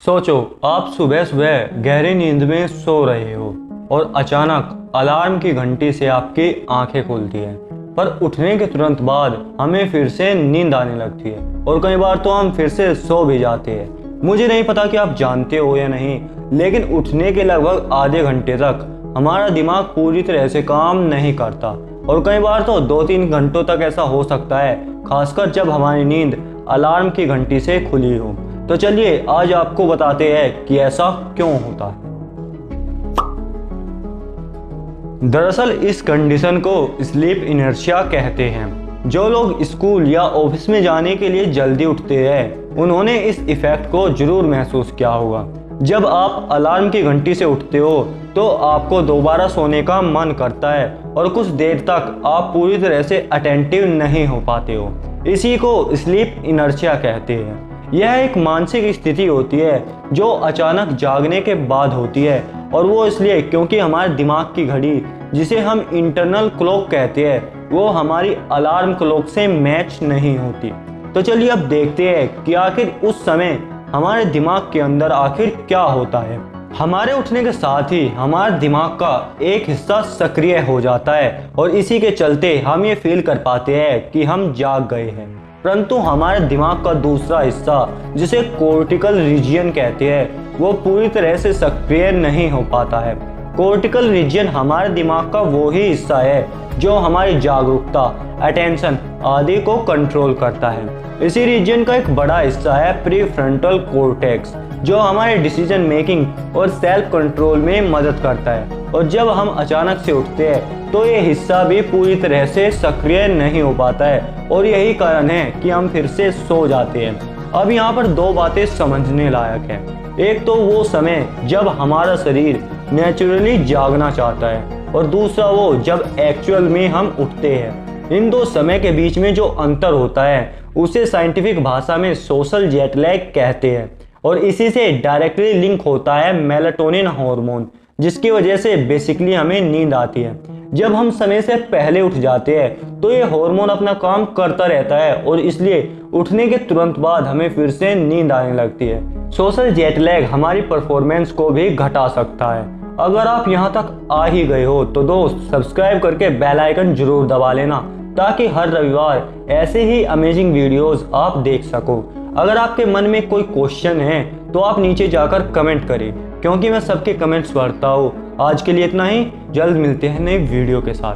सोचो आप सुबह सुबह गहरी नींद में सो रहे हो और अचानक अलार्म की घंटी से आपकी आंखें खुलती है। पर उठने के तुरंत बाद हमें फिर से नींद आने लगती है और कई बार तो हम फिर से सो भी जाते हैं। मुझे नहीं पता कि आप जानते हो या नहीं, लेकिन उठने के लगभग आधे घंटे तक हमारा दिमाग पूरी तरह से काम नहीं करता और कई बार तो 2-3 घंटों तक ऐसा हो सकता है, खासकर जब हमारी नींद अलार्म की घंटी से खुली हो। तो चलिए आज आपको बताते हैं कि ऐसा क्यों होता है। दरअसल इस कंडीशन को स्लीप इनर्शिया कहते हैं। जो लोग स्कूल या ऑफिस में जाने के लिए जल्दी उठते हैं उन्होंने इस इफेक्ट को जरूर महसूस किया होगा। जब आप अलार्म की घंटी से उठते हो तो आपको दोबारा सोने का मन करता है और कुछ देर तक आप पूरी तरह से अटेंटिव नहीं हो पाते हो। इसी को स्लीप इनर्शिया कहते हैं। यह एक मानसिक स्थिति होती है जो अचानक जागने के बाद होती है, और वो इसलिए क्योंकि हमारे दिमाग की घड़ी, जिसे हम इंटरनल क्लॉक कहते हैं, वो हमारी अलार्म क्लॉक से मैच नहीं होती। तो चलिए अब देखते हैं कि आखिर उस समय हमारे दिमाग के अंदर आखिर क्या होता है। हमारे उठने के साथ ही हमारे दिमाग का एक हिस्सा सक्रिय हो जाता है और इसी के चलते हम ये फील कर पाते हैं कि हम जाग गए हैं। परंतु हमारे दिमाग का दूसरा हिस्सा, जिसे कोर्टिकल रीजियन कहते हैं, वो पूरी तरह से सक्रिय नहीं हो पाता है। कोर्टिकल रीजियन हमारे दिमाग का वो ही हिस्सा है जो हमारी जागरूकता, अटेंशन आदि को कंट्रोल करता है। इसी रीजन का एक बड़ा हिस्सा है प्रीफ्रंटल कॉर्टेक्स, जो हमारे डिसीजन मेकिंग और सेल्फ कंट्रोल में मदद करता है। और जब हम अचानक से उठते हैं तो ये हिस्सा भी पूरी तरह से सक्रिय नहीं हो पाता है और यही कारण है कि हम फिर से सो जाते हैं। अब यहाँ पर दो बातें समझने लायक है। एक तो वो समय जब हमारा शरीर नेचुरली जागना चाहता है और दूसरा वो जब एक्चुअल में हम उठते हैं। इन दो समय के बीच में जो अंतर होता है उसे साइंटिफिक भाषा में सोशल जेट लैग कहते हैं और इसी से डायरेक्टली लिंक होता है मेलाटोनिन हार्मोन, जिसकी वजह से बेसिकली हमें नींद आती है। जब हम समय से पहले उठ जाते हैं तो ये हार्मोन अपना काम करता रहता है और इसलिए उठने के तुरंत बाद हमें फिर से नींद आने लगती है। सोशल जेट लैग हमारी परफॉर्मेंस को भी घटा सकता है। अगर आप यहाँ तक आ ही गए हो तो दोस्त सब्सक्राइब करके बेल आइकन जरूर दबा लेना, ताकि हर रविवार ऐसे ही अमेजिंग वीडियोस आप देख सको। अगर आपके मन में कोई क्वेश्चन है तो आप नीचे जाकर कमेंट करें, क्योंकि मैं सबके कमेंट्स पढ़ता हूँ। आज के लिए इतना ही, जल्द मिलते हैं नई वीडियो के साथ।